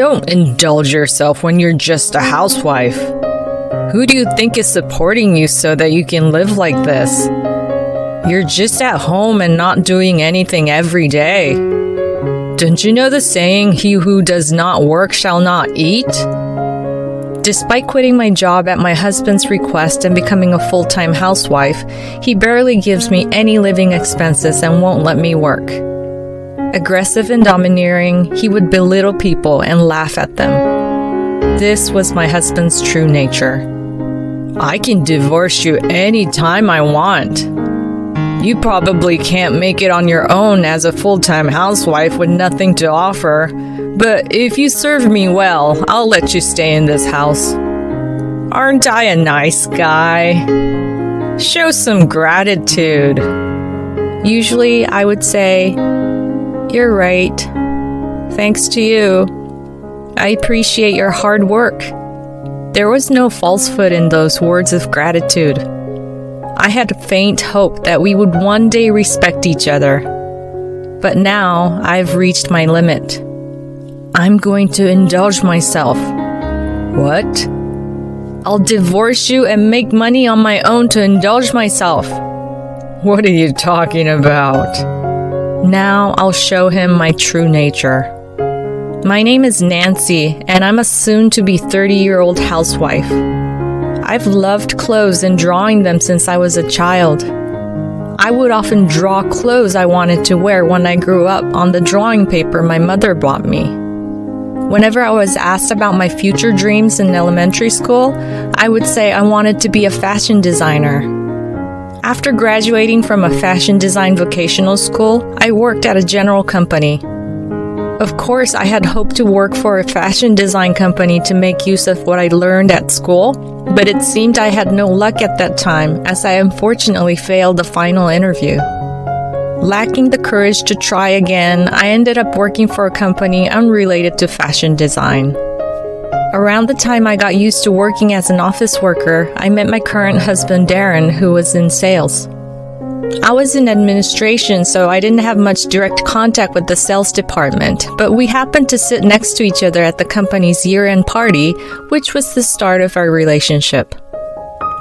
Don't indulge yourself when you're just a housewife. Who do you think is supporting you so that you can live like this? You're just at home and not doing anything every day. Don't you know the saying, he who does not work shall not eat? Despite quitting my job at my husband's request and becoming a full-time housewife, he barely gives me any living expenses and won't let me work. Aggressive and domineering, he would belittle people and laugh at them. This was my husband's true nature. I can divorce you anytime I want. You probably can't make it on your own as a full-time housewife with nothing to offer, but if you serve me well, I'll let you stay in this house. Aren't I a nice guy? Show some gratitude. Usually, I would say, "You're right. Thanks to you. I appreciate your hard work." There was no falsehood in those words of gratitude. I had faint hope that we would one day respect each other. But now I've reached my limit. I'm going to indulge myself. What? I'll divorce you and make money on my own to indulge myself. What are you talking about? Now I'll show him my true nature. My name is Nancy, and I'm a soon-to-be 30-year-old housewife. I've loved clothes and drawing them since I was a child. I would often draw clothes I wanted to wear when I grew up on the drawing paper my mother bought me. Whenever I was asked about my future dreams in elementary school, I would say I wanted to be a fashion designer. After graduating from a fashion design vocational school, I worked at a general company. Of course, I had hoped to work for a fashion design company to make use of what I learned at school, but it seemed I had no luck at that time, as I unfortunately failed the final interview. Lacking the courage to try again, I ended up working for a company unrelated to fashion design. Around the time I got used to working as an office worker, I met my current husband Darren, who was in sales. I was in administration, so I didn't have much direct contact with the sales department, but we happened to sit next to each other at the company's year-end party, which was the start of our relationship.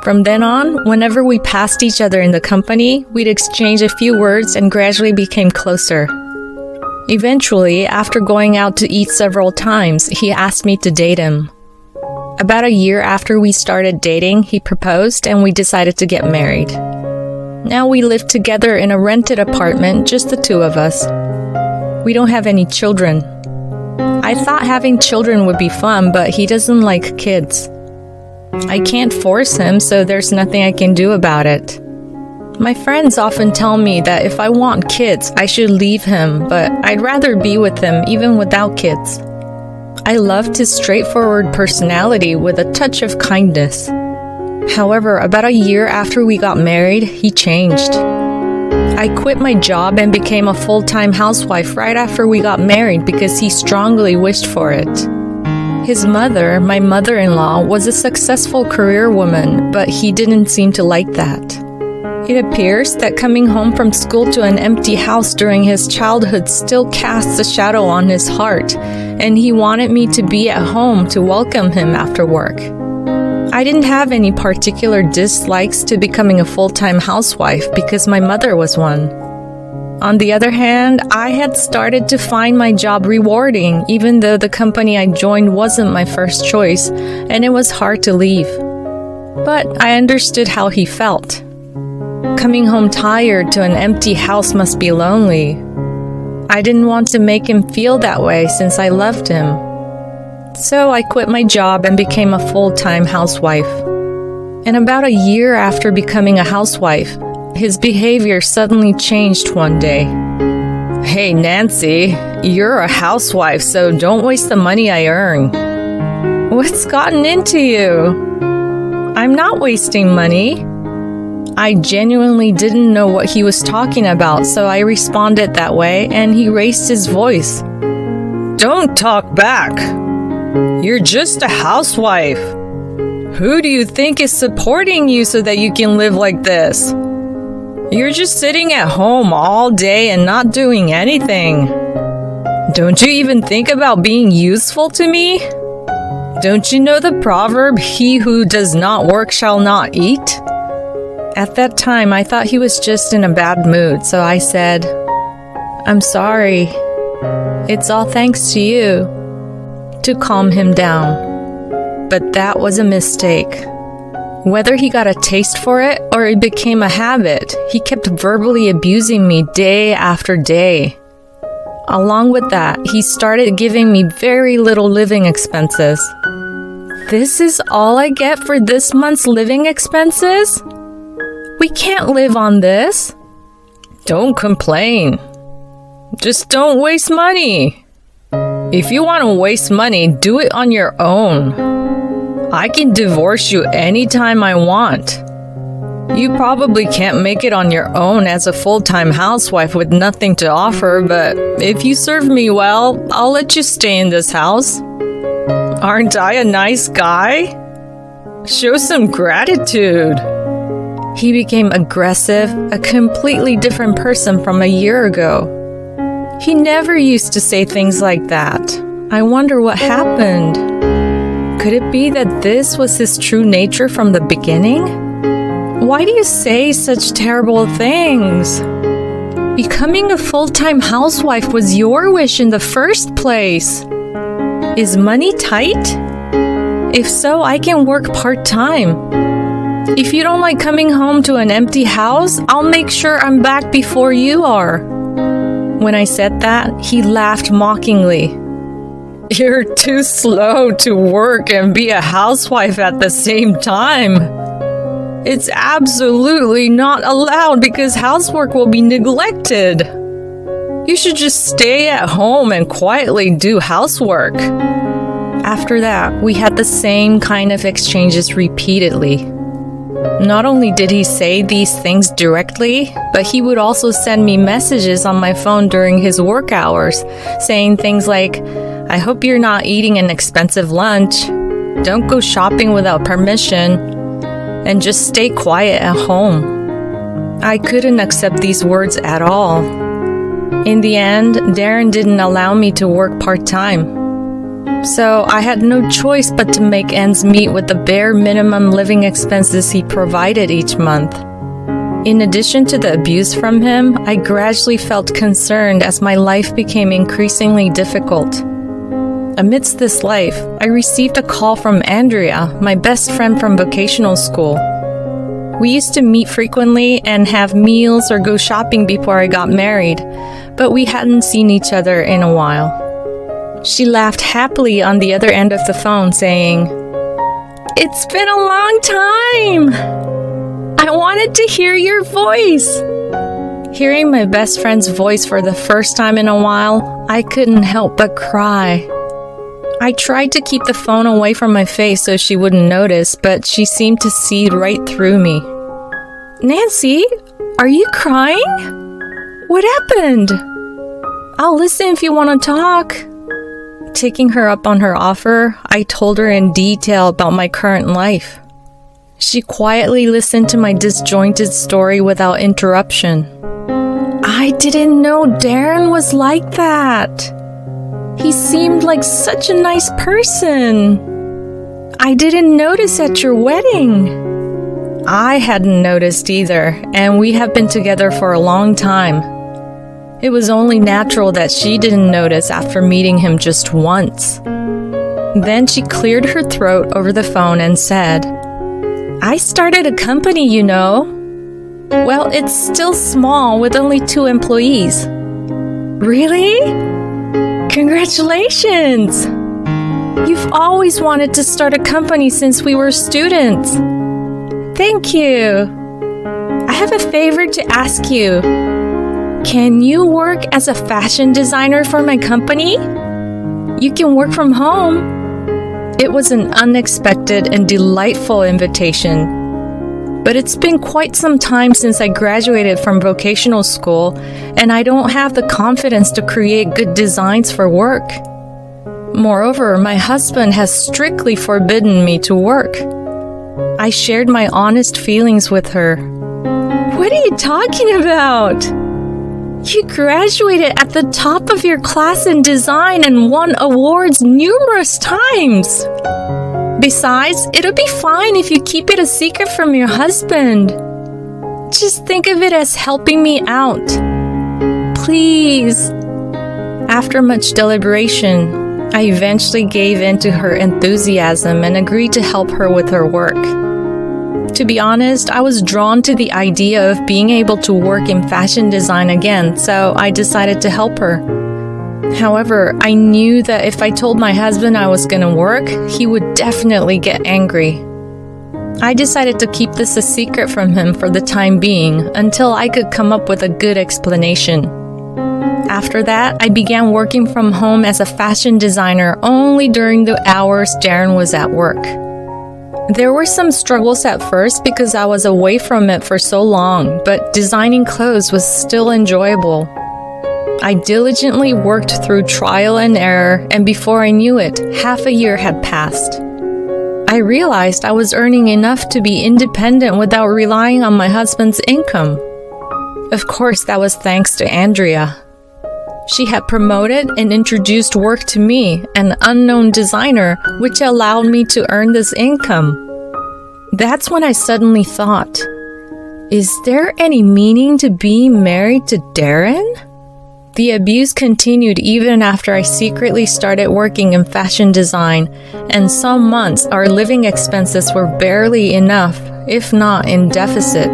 From then on, whenever we passed each other in the company, we'd exchange a few words and gradually became closer. Eventually, after going out to eat several times, he asked me to date him. About a year after we started dating, he proposed and we decided to get married. Now we live together in a rented apartment, just the two of us. We don't have any children. I thought having children would be fun, but he doesn't like kids. I can't force him, so there's nothing I can do about it. My friends often tell me that if I want kids, I should leave him, but I'd rather be with him even without kids. I loved his straightforward personality with a touch of kindness. However, about a year after we got married, he changed. I quit my job and became a full-time housewife right after we got married because he strongly wished for it. His mother, my mother-in-law, was a successful career woman, but he didn't seem to like that. It appears that coming home from school to an empty house during his childhood still casts a shadow on his heart, and he wanted me to be at home to welcome him after work. I didn't have any particular dislikes to becoming a full-time housewife because my mother was one. On the other hand, I had started to find my job rewarding, even though the company I joined wasn't my first choice, and it was hard to leave. But I understood how he felt. Coming home tired to an empty house must be lonely. I didn't want to make him feel that way since I loved him. So I quit my job and became a full-time housewife. And about a year after becoming a housewife, his behavior suddenly changed one day. Hey Nancy, you're a housewife, so don't waste the money I earn. What's gotten into you? I'm not wasting money. I genuinely didn't know what he was talking about, so I responded that way, and he raised his voice. Don't talk back. You're just a housewife. Who do you think is supporting you so that you can live like this? You're just sitting at home all day and not doing anything. Don't you even think about being useful to me? Don't you know the proverb, he who does not work shall not eat? At that time, I thought he was just in a bad mood, so I said, I'm sorry. It's all thanks to you, to calm him down. But that was a mistake. Whether he got a taste for it or it became a habit, he kept verbally abusing me day after day. Along with that, he started giving me very little living expenses. This is all I get for this month's living expenses? We can't live on this. Don't complain. Just don't waste money. If you want to waste money, do it on your own. I can divorce you anytime I want. You probably can't make it on your own as a full-time housewife with nothing to offer, but if you serve me well, I'll let you stay in this house. Aren't I a nice guy? Show some gratitude. He became aggressive, a completely different person from a year ago. He never used to say things like that. I wonder what happened. Could it be that this was his true nature from the beginning? Why do you say such terrible things? Becoming a full-time housewife was your wish in the first place. Is money tight? If so, I can work part-time. If you don't like coming home to an empty house, I'll make sure I'm back before you are. When I said that, he laughed mockingly. You're too slow to work and be a housewife at the same time. It's absolutely not allowed because housework will be neglected. You should just stay at home and quietly do housework. After that, we had the same kind of exchanges repeatedly. Not only did he say these things directly, but he would also send me messages on my phone during his work hours, saying things like, I hope you're not eating an expensive lunch. Don't go shopping without permission. And just stay quiet at home. I couldn't accept these words at all. In the end, Darren didn't allow me to work part-time. So I had no choice but to make ends meet with the bare minimum living expenses he provided each month. In addition to the abuse from him, I gradually felt concerned as my life became increasingly difficult. Amidst this life, I received a call from Andrea, my best friend from vocational school. We used to meet frequently and have meals or go shopping before I got married, but we hadn't seen each other in a while. She laughed happily on the other end of the phone, saying, It's been a long time! I wanted to hear your voice! Hearing my best friend's voice for the first time in a while, I couldn't help but cry. I tried to keep the phone away from my face so she wouldn't notice, but she seemed to see right through me. Nancy, are you crying? What happened? I'll listen if you want to talk. Taking her up on her offer, I told her in detail about my current life. She quietly listened to my disjointed story without interruption. I didn't know Darren was like that. He seemed like such a nice person. I didn't notice at your wedding. I hadn't noticed either, and we have been together for a long time. It was only natural that she didn't notice after meeting him just once. Then she cleared her throat over the phone and said, I started a company, you know. Well, it's still small with only 2 employees. Really? Congratulations! You've always wanted to start a company since we were students. Thank you. I have a favor to ask you. Can you work as a fashion designer for my company? You can work from home. It was an unexpected and delightful invitation. But it's been quite some time since I graduated from vocational school, and I don't have the confidence to create good designs for work. Moreover, my husband has strictly forbidden me to work. I shared my honest feelings with her. What are you talking about? You graduated at the top of your class in design and won awards numerous times. Besides, it'll be fine if you keep it a secret from your husband. Just think of it as helping me out. Please. After much deliberation, I eventually gave in to her enthusiasm and agreed to help her with her work. To be honest, I was drawn to the idea of being able to work in fashion design again, so I decided to help her. However, I knew that if I told my husband I was going to work, he would definitely get angry. I decided to keep this a secret from him for the time being until I could come up with a good explanation. After that, I began working from home as a fashion designer only during the hours Darren was at work. There were some struggles at first because I was away from it for so long, but designing clothes was still enjoyable. I diligently worked through trial and error, and before I knew it, half a year had passed. I realized I was earning enough to be independent without relying on my husband's income. Of course, that was thanks to Andrea. She had promoted and introduced work to me, an unknown designer, which allowed me to earn this income. That's when I suddenly thought, is there any meaning to being married to Darren? The abuse continued even after I secretly started working in fashion design, and some months our living expenses were barely enough, if not in deficit.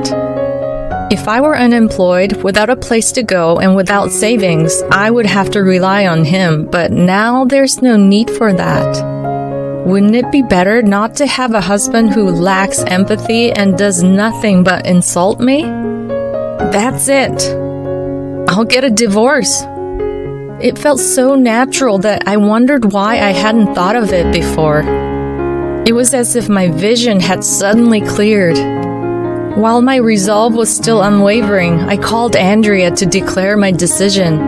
If I were unemployed, without a place to go, and without savings, I would have to rely on him, but now there's no need for that. Wouldn't it be better not to have a husband who lacks empathy and does nothing but insult me? That's it. I'll get a divorce. It felt so natural that I wondered why I hadn't thought of it before. It was as if my vision had suddenly cleared. While my resolve was still unwavering, I called Andrea to declare my decision.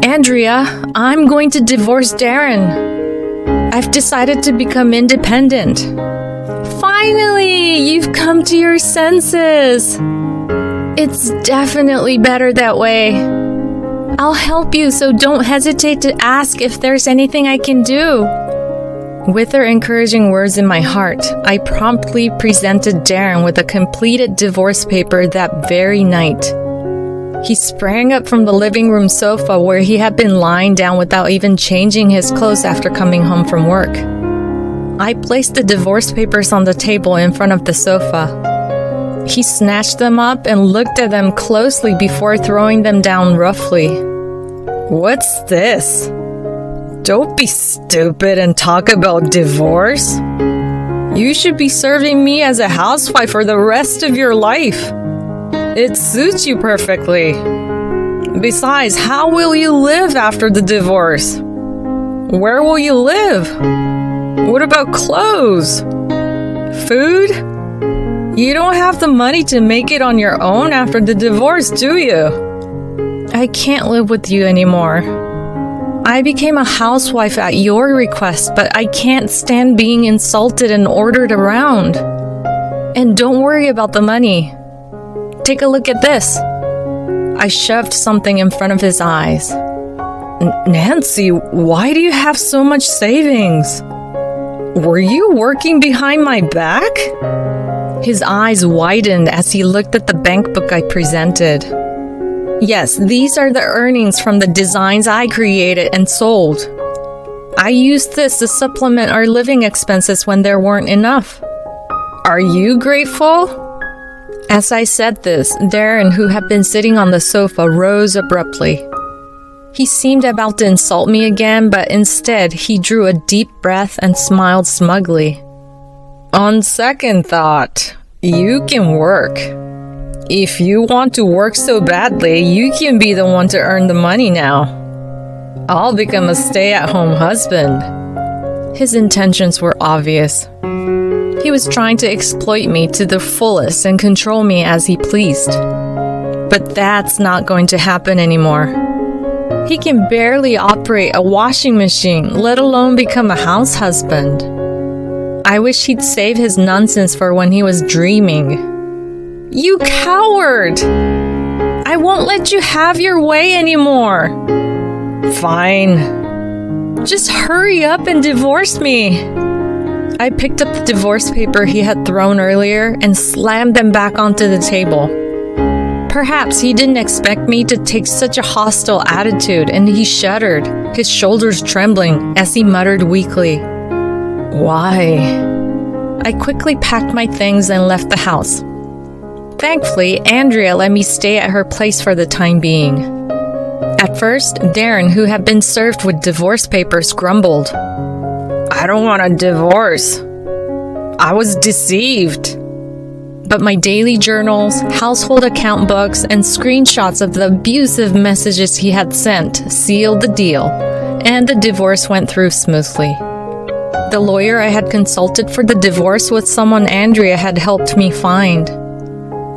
Andrea, I'm going to divorce Darren. I've decided to become independent. Finally, you've come to your senses. It's definitely better that way. I'll help you, so don't hesitate to ask if there's anything I can do. With her encouraging words in my heart, I promptly presented Darren with a completed divorce paper that very night. He sprang up from the living room sofa where he had been lying down without even changing his clothes after coming home from work. I placed the divorce papers on the table in front of the sofa. He snatched them up and looked at them closely before throwing them down roughly. What's this? Don't be stupid and talk about divorce. You should be serving me as a housewife for the rest of your life. It suits you perfectly. Besides, how will you live after the divorce? Where will you live? What about clothes? Food? You don't have the money to make it on your own after the divorce, do you? I can't live with you anymore. I became a housewife at your request, but I can't stand being insulted and ordered around. And don't worry about the money. Take a look at this. I shoved something in front of his eyes. Nancy, why do you have so much savings? Were you working behind my back? His eyes widened as he looked at the bank book I presented. Yes, these are the earnings from the designs I created and sold. I used this to supplement our living expenses when there weren't enough. Are you grateful? As I said this, Darren, who had been sitting on the sofa, rose abruptly. He seemed about to insult me again, but instead he drew a deep breath and smiled smugly. On second thought, you can work. If you want to work so badly, you can be the one to earn the money now. I'll become a stay-at-home husband. His intentions were obvious. He was trying to exploit me to the fullest and control me as he pleased. But that's not going to happen anymore. He can barely operate a washing machine, let alone become a house husband. I wish he'd save his nonsense for when he was dreaming. You coward! I won't let you have your way anymore. Fine. Just hurry up and divorce me. I picked up the divorce paper he had thrown earlier and slammed them back onto the table. Perhaps he didn't expect me to take such a hostile attitude, and he shuddered, his shoulders trembling as he muttered weakly, "Why?" I quickly packed my things and left the house. Thankfully, Andrea let me stay at her place for the time being. At first, Darren, who had been served with divorce papers, grumbled, "I don't want a divorce. I was deceived." But my daily journals, household account books, and screenshots of the abusive messages he had sent sealed the deal, and the divorce went through smoothly. The lawyer I had consulted for the divorce was someone Andrea had helped me find.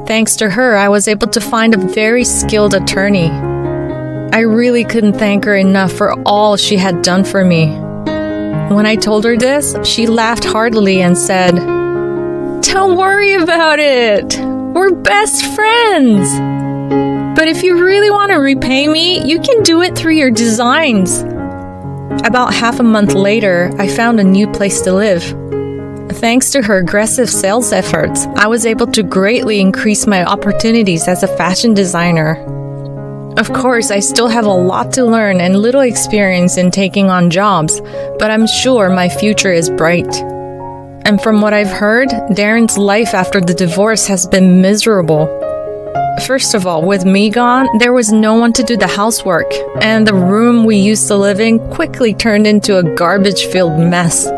Thanks to her, I was able to find a very skilled attorney. I really couldn't thank her enough for all she had done for me. When I told her this, she laughed heartily and said, "Don't worry about it. We're best friends. But if you really want to repay me, you can do it through your designs." About half a month later, I found a new place to live. Thanks to her aggressive sales efforts, I was able to greatly increase my opportunities as a fashion designer. Of course, I still have a lot to learn and little experience in taking on jobs, but I'm sure my future is bright. And from what I've heard, Darren's life after the divorce has been miserable. First of all, with me gone, there was no one to do the housework, and the room we used to live in quickly turned into a garbage-filled mess.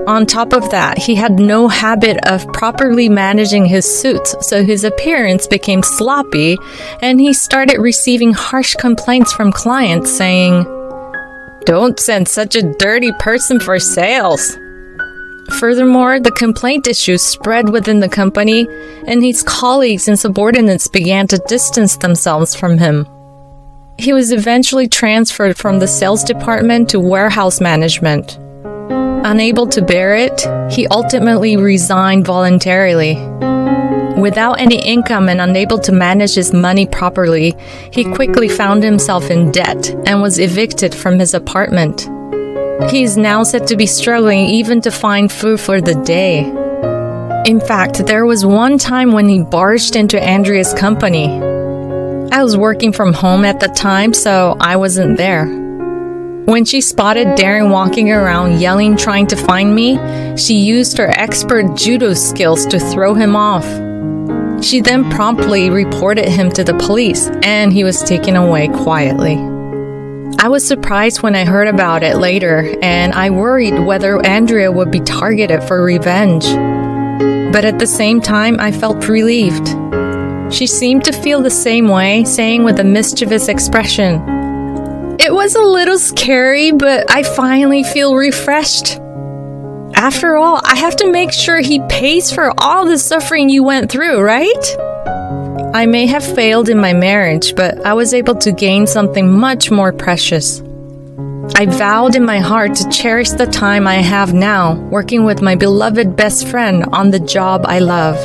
On top of that, he had no habit of properly managing his suits, so his appearance became sloppy, and he started receiving harsh complaints from clients saying, "Don't send such a dirty person for sales." Furthermore, the complaint issues spread within the company, and his colleagues and subordinates began to distance themselves from him. He was eventually transferred from the sales department to warehouse management. Unable to bear it, he ultimately resigned voluntarily. Without any income and unable to manage his money properly, he quickly found himself in debt and was evicted from his apartment. He is now said to be struggling even to find food for the day. In fact, there was one time when he barged into Andrea's company. I was working from home at the time, so I wasn't there. When she spotted Darren walking around yelling trying to find me, she used her expert judo skills to throw him off. She then promptly reported him to the police, and he was taken away quietly. I was surprised when I heard about it later, and I worried whether Andrea would be targeted for revenge. But at the same time, I felt relieved. She seemed to feel the same way, saying with a mischievous expression, "It was a little scary, but I finally feel refreshed. After all, I have to make sure he pays for all the suffering you went through, right?" I may have failed in my marriage, but I was able to gain something much more precious. I vowed in my heart to cherish the time I have now, working with my beloved best friend on the job I love.